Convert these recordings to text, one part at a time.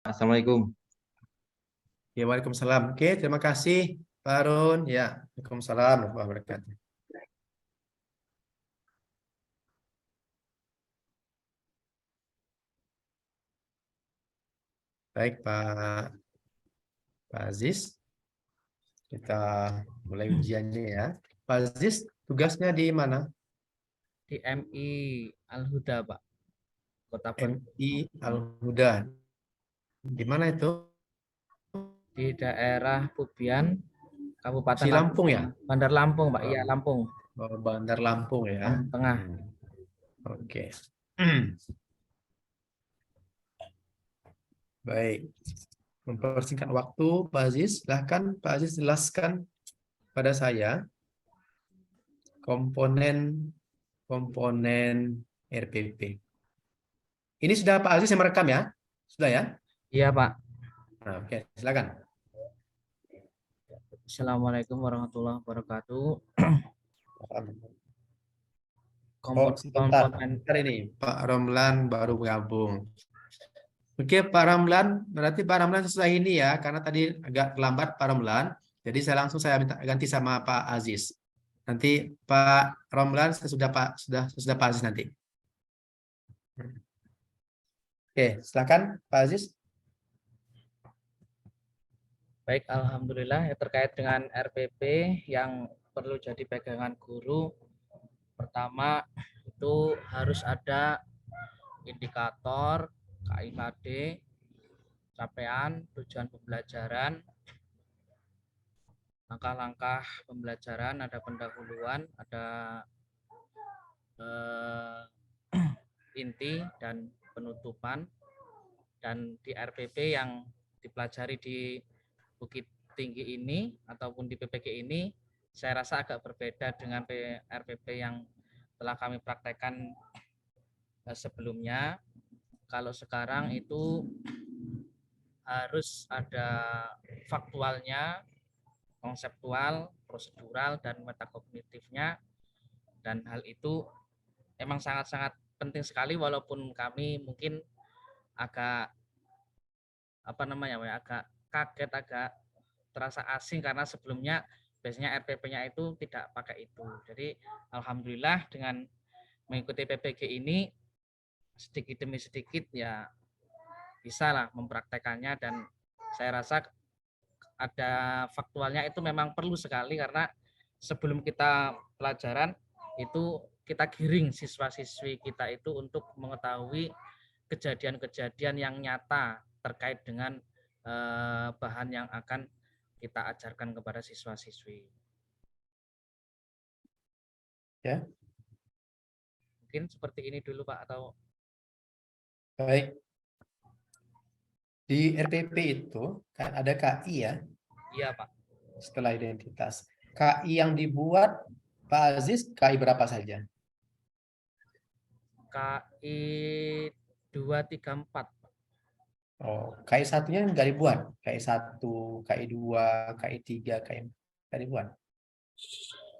Assalamualaikum. Ya, waalaikumsalam. Oke, terima kasih Pak Harun. Ya, waalaikumsalam warahmatullahi wabarakatuh. Baik, Pak Aziz. Kita mulai ujiannya ya. Pak Aziz, tugasnya di mana? Di MI Al-Huda, Pak. Kota Batu. MI Al-Huda. Di mana itu? Di daerah Pubian, Kabupaten Si Lampung ya? Bandar Lampung, Pak. Iya, Lampung. Bandar Lampung ya. Lampung Tengah. Oke. Baik. Mempersingkat waktu, Pak Aziz, silahkan Pak Aziz jelaskan pada saya komponen RPP. Ini sudah Pak Aziz yang merekam ya? Sudah ya? Iya, Pak. Nah, oke, silakan. Assalamualaikum warahmatullahi wabarakatuh. Sebentar. Komponen Sebentar ini, Pak Romlan baru bergabung. Oke, Pak Ramlan, berarti Pak Ramlan sesudah ini ya, karena tadi agak terlambat Pak Ramlan. Jadi saya minta ganti sama Pak Aziz. Nanti Pak Ramlan sudah Pak Aziz nanti. Oke, silakan Pak Aziz. baik, alhamdulillah ya, terkait dengan RPP yang perlu jadi pegangan guru. Pertama, itu harus ada indikator KIKD, capaian, tujuan pembelajaran, langkah-langkah pembelajaran, ada pendahuluan, ada inti dan penutupan. Dan di RPP yang dipelajari di Bukit Tinggi ini ataupun di PPG ini, saya rasa agak berbeda dengan RPP yang telah kami praktekkan sebelumnya. Kalau sekarang itu harus ada faktualnya, konseptual, prosedural, dan metakognitifnya. Dan hal itu memang sangat-sangat penting sekali, walaupun kami mungkin agak agak kaget, agak terasa asing karena sebelumnya biasanya RPP-nya itu tidak pakai itu. Jadi alhamdulillah dengan mengikuti PPG ini sedikit demi sedikit ya bisa lah mempraktekannya, dan saya rasa ada faktualnya itu memang perlu sekali karena sebelum kita pelajaran itu kita giring siswa-siswi kita itu untuk mengetahui kejadian-kejadian yang nyata terkait dengan bahan yang akan kita ajarkan kepada siswa-siswi. Ya. Mungkin seperti ini dulu Pak, atau Baik. Di RPP itu kan ada KI ya? Iya Pak. Setelah identitas. KI yang dibuat Pak Aziz, KI berapa saja? KI 234. Oh, KI satunya nggak dibuat. KI 1, KI 2, KI 3, KI 4 nggak dibuat.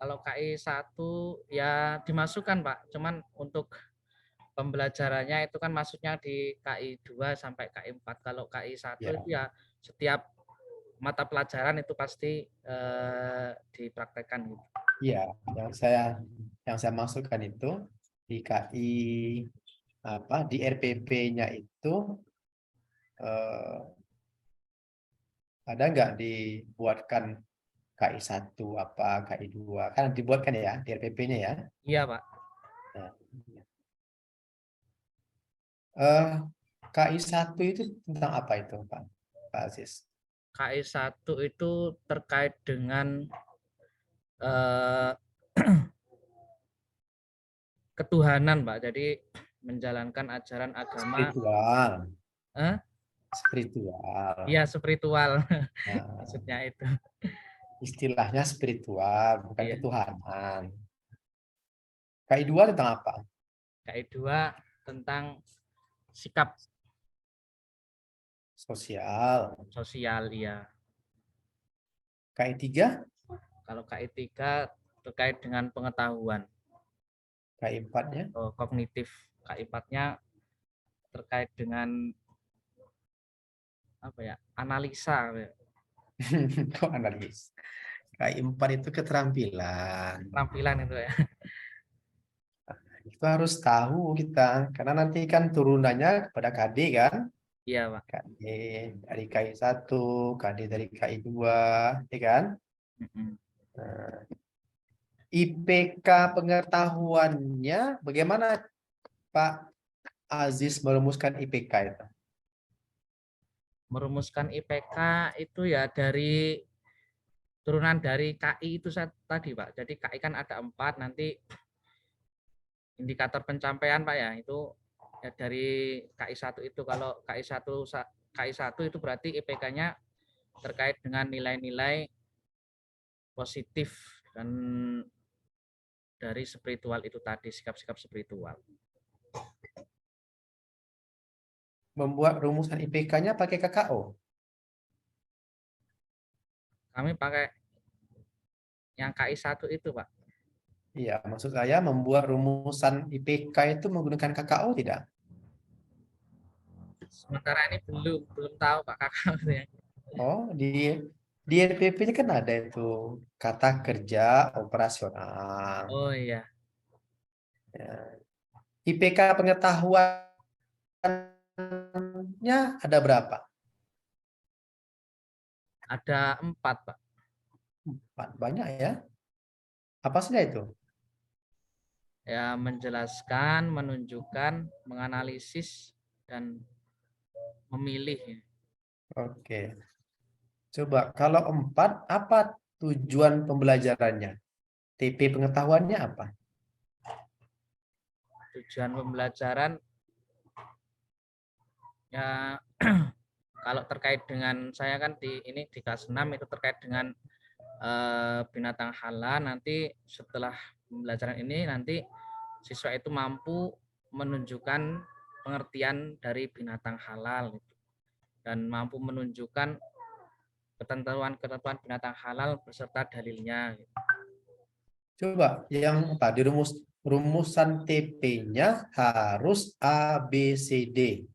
Kalau KI 1 ya dimasukkan Pak, cuman untuk pembelajarannya itu kan masuknya di KI 2 sampai KI 4. Kalau KI 1 Ya. itu ya setiap mata pelajaran itu pasti dipraktekkan gitu. Iya, yang saya masukkan itu di KI di RPP-nya itu ada nggak dibuatkan KI 1 KI 2 kan dibuatkan ya di RPP-nya ya. Iya Pak. Nah, KI 1 itu tentang apa itu Pak Aziz? KI 1 itu terkait dengan ketuhanan Pak. Jadi menjalankan ajaran agama Spiritual. Spiritual. Iya, spiritual. Nah, Maksudnya itu. istilahnya spiritual, bukan Iya. ketuhanan. KI 2 tentang apa? KI 2 tentang sikap Sosial. sosial ya. KI 3? Kalau KI 3 terkait dengan pengetahuan. KI 4-nya? Kognitif. KI 4-nya terkait dengan apa ya, analisa ya. Kok analis? KI 4 itu keterampilan. Keterampilan itu ya. Itu harus tahu kita, karena nanti kan turunannya kepada KD kan. Iya, Pak. KD dari KI 1, KD dari KI 2, ya kan? Mm-mm. Nah, IPK pengetahuannya bagaimana Pak Aziz merumuskan IPK itu? Merumuskan IPK itu ya dari turunan dari KI itu tadi, Pak. Jadi KI kan ada 4, nanti indikator pencapaian, Pak ya, itu ya dari KI 1 itu. Kalau KI 1 itu berarti IPK-nya terkait dengan nilai-nilai positif dan dari spiritual itu tadi, sikap-sikap spiritual. Membuat rumusan IPK-nya pakai KKO? Kami pakai yang KI 1 itu, Pak. Iya, maksud saya membuat rumusan IPK itu menggunakan KKO tidak? Sementara ini belum belum tahu, Pak, kakak. Oh, di RPP-nya kan ada itu kata kerja operasional. Oh iya, Ya. IPK pengetahuannya ada berapa? ada 4, Pak. 4. Banyak ya. Apa saja itu? Ya, menjelaskan, menunjukkan, menganalisis, dan memilih. Oke. Coba kalau 4, apa tujuan pembelajarannya? TP pengetahuannya apa? Tujuan pembelajaran ya, kalau terkait dengan saya kan di kelas 6 itu terkait dengan binatang halal. Nanti setelah pembelajaran ini nanti siswa itu mampu menunjukkan pengertian dari binatang halal dan mampu menunjukkan ketentuan-ketentuan binatang halal beserta dalilnya. Coba yang tadi rumusan TP-nya harus ABCD.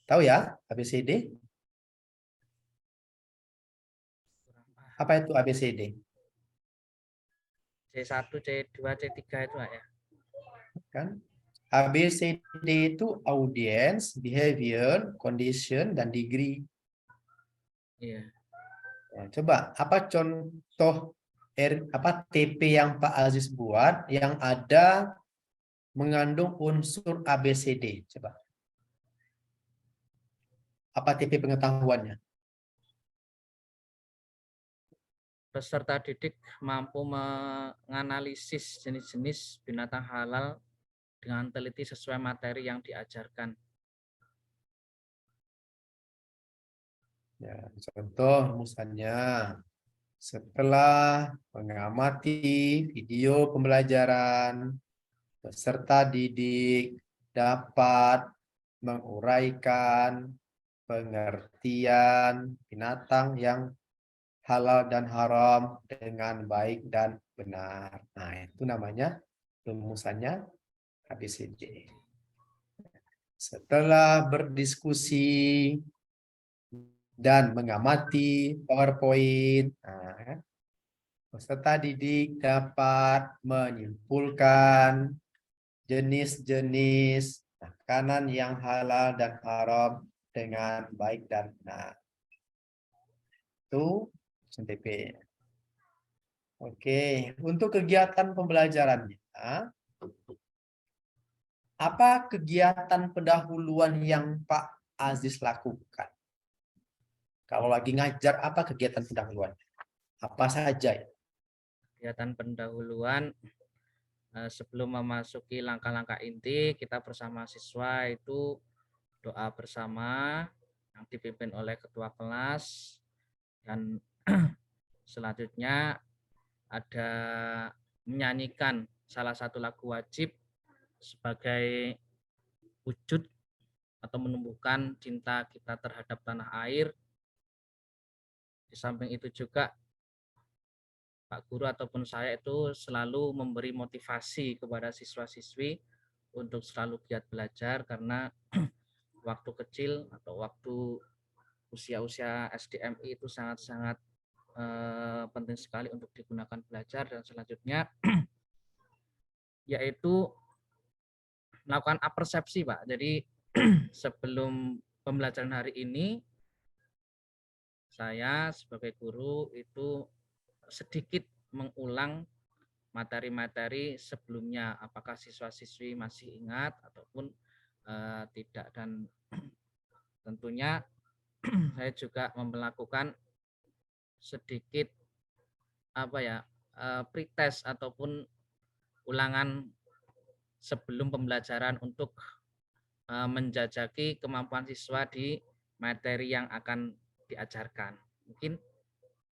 Tahu ya ABCD? Apa itu ABCD? C1, C2, C3 itu ya. Kan? ABCD itu audience, behavior, condition, dan degree. Iya. Ya, coba apa contoh TP yang Pak Aziz buat yang ada mengandung unsur ABCD? Coba apa TP pengetahuannya? Peserta didik mampu menganalisis jenis-jenis binatang halal dengan teliti sesuai materi yang diajarkan. Ya, contoh rumusannya. Setelah mengamati video pembelajaran, peserta didik dapat menguraikan pengertian binatang yang halal dan haram dengan baik dan benar. Nah, itu namanya rumusannya ABCD. Setelah berdiskusi dan mengamati PowerPoint, nah, peserta didik dapat menyimpulkan jenis-jenis makanan yang halal dan haram dengan baik dan benar. Itu SNTP. Oke, untuk kegiatan pembelajarannya, apa kegiatan pendahuluan yang Pak Aziz lakukan? Kalau lagi ngajar, apa kegiatan pendahuluan? Apa saja? Kegiatan pendahuluan sebelum memasuki langkah-langkah inti, kita bersama siswa itu doa bersama yang dipimpin oleh ketua kelas, dan selanjutnya ada menyanyikan salah satu lagu wajib sebagai wujud atau menumbuhkan cinta kita terhadap tanah air. Di samping itu juga Pak Guru ataupun saya itu selalu memberi motivasi kepada siswa-siswi untuk selalu giat belajar, karena waktu kecil atau waktu usia-usia SDMI itu sangat-sangat penting sekali untuk digunakan belajar. Dan selanjutnya yaitu melakukan apersepsi, Pak. Jadi sebelum pembelajaran hari ini, saya sebagai guru itu sedikit mengulang materi-materi sebelumnya, apakah siswa-siswi masih ingat ataupun tidak. Dan tentunya saya juga melakukan sedikit pretest ataupun ulangan sebelum pembelajaran untuk menjajaki kemampuan siswa di materi yang akan diajarkan. Mungkin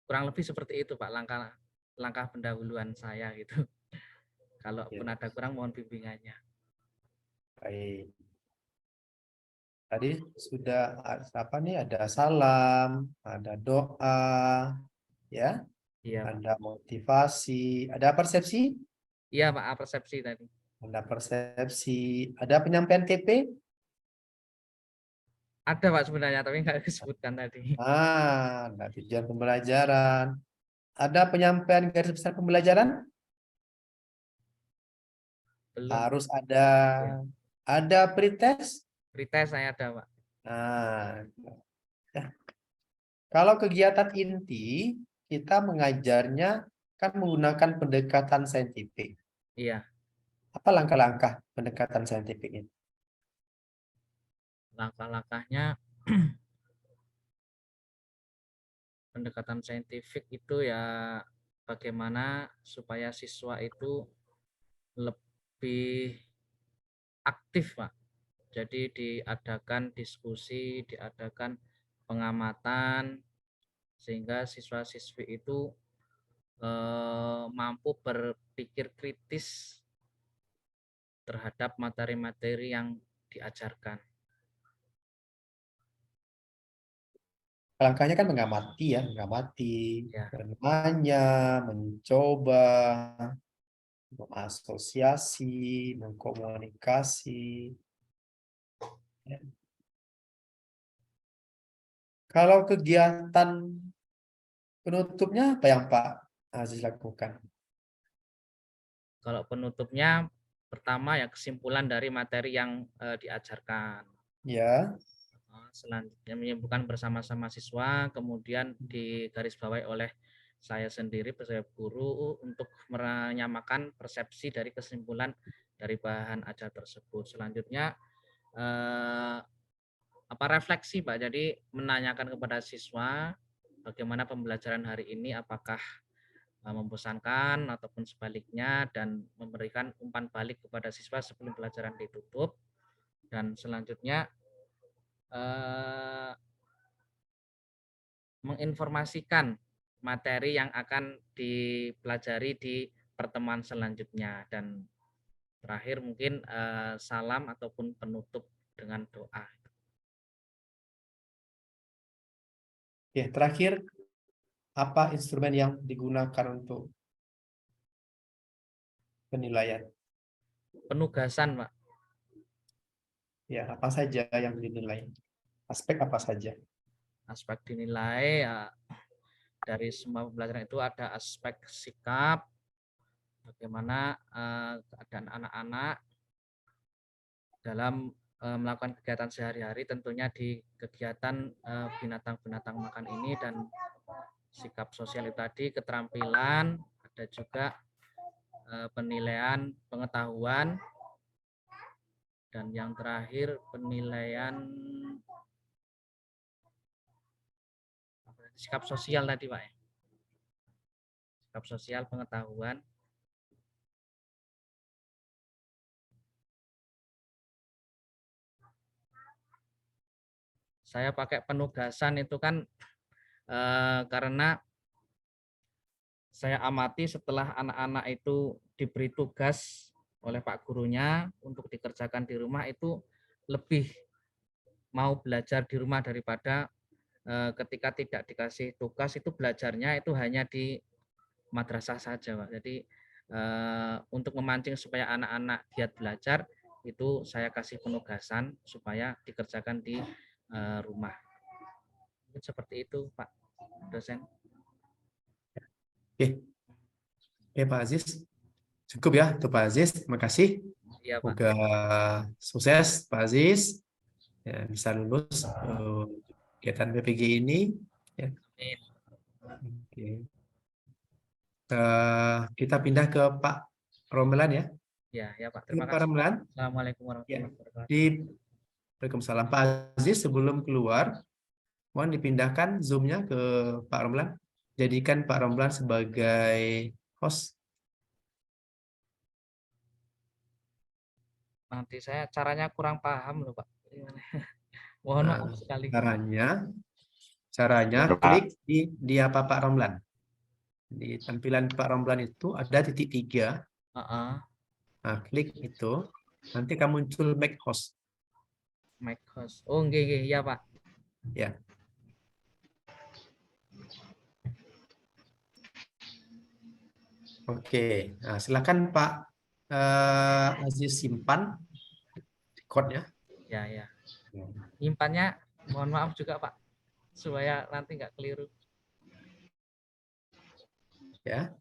kurang lebih seperti itu, Pak, langkah pendahuluan saya gitu. Kalaupun ada kurang, mohon bimbingannya. Baik. Tadi sudah ada salam, ada doa, ya, Iya, Pak. ada motivasi, ada persepsi, Iya, Pak, persepsi tadi. ada penyampaian TP. Ada, Pak, sebenarnya, tapi nggak disebutkan tadi. Ada tujuan pembelajaran. Ada penyampaian garis besar pembelajaran. Belum. Harus Ya. ada pretest. Pretest saya ada, Pak. Nah, ya. Kalau kegiatan inti, kita mengajarnya kan menggunakan pendekatan saintifik. Iya, Apa langkah-langkah pendekatan saintifik ini? langkah-langkahnya pendekatan saintifik itu ya bagaimana supaya siswa itu lebih aktif, Pak. Jadi diadakan diskusi, diadakan pengamatan, sehingga siswa-siswi itu mampu berpikir kritis terhadap materi-materi yang diajarkan. Langkahnya kan mengamati, Ya, bertanya, mencoba, mengasosiasi, mengkomunikasi. Ya. Kalau kegiatan penutupnya apa yang Pak Aziz lakukan? kalau penutupnya pertama ya kesimpulan dari materi yang diajarkan. Ya, Selanjutnya menyibukkan bersama-sama siswa, kemudian digarisbawahi oleh saya sendiri sebagai guru untuk menyamakan persepsi dari kesimpulan dari bahan ajar tersebut. Selanjutnya refleksi, Pak. Jadi menanyakan kepada siswa bagaimana pembelajaran hari ini, apakah membosankan ataupun sebaliknya, dan memberikan umpan balik kepada siswa sebelum pelajaran ditutup. Dan selanjutnya menginformasikan materi yang akan dipelajari di pertemuan selanjutnya. Dan terakhir mungkin salam ataupun penutup dengan doa. ya, terakhir apa instrumen yang digunakan untuk penilaian? Penugasan, Pak. Ya, apa saja yang dinilai? Aspek apa saja? Aspek dinilai ya, dari semua pembelajaran itu ada aspek sikap, bagaimana keadaan anak-anak dalam melakukan kegiatan sehari-hari, tentunya di kegiatan binatang-binatang makan ini, dan sikap sosial itu tadi, keterampilan, ada juga penilaian pengetahuan, dan yang terakhir penilaian sikap sosial tadi, Pak. Sikap sosial, pengetahuan. Saya pakai penugasan itu kan karena saya amati setelah anak-anak itu diberi tugas oleh Pak gurunya untuk dikerjakan di rumah, itu lebih mau belajar di rumah daripada ketika tidak dikasih tugas, itu belajarnya itu hanya di madrasah saja, Pak. Jadi untuk memancing supaya anak-anak giat belajar, itu saya kasih penugasan supaya dikerjakan di rumah. seperti itu, Pak dosen. Oke, oke Pak Aziz. Cukup ya untuk Pak Aziz. Terima kasih. Iya, Pak. Semoga sukses Pak Aziz. Ya, bisa lulus kegiatan PPG ini. Ya. Amin. Oke. Kita pindah ke Pak Romelan ya. Ya, ya Pak. Oke, Terima Pak kasih. Romelan. Assalamualaikum Ya. warahmatullahi wabarakatuh. Waalaikumsalam. Pak Aziz, sebelum keluar, mohon dipindahkan Zoom-nya ke Pak Romelan. Jadikan Pak Romelan sebagai host. Nanti saya caranya kurang paham loh, Pak. Gimana? Mohon Nah, maaf sekali. caranya klik di apa Pak Romlan. Di tampilan Pak Romlan itu ada titik 3. Nah, klik itu. Nanti akan muncul make host. Make host. Oh, nggih, ya Pak. Ya. Oke. Nah, silakan Pak Aziz simpan code-nya. Ya. Nyimpannya mohon maaf juga Pak, supaya nanti nggak keliru. Ya.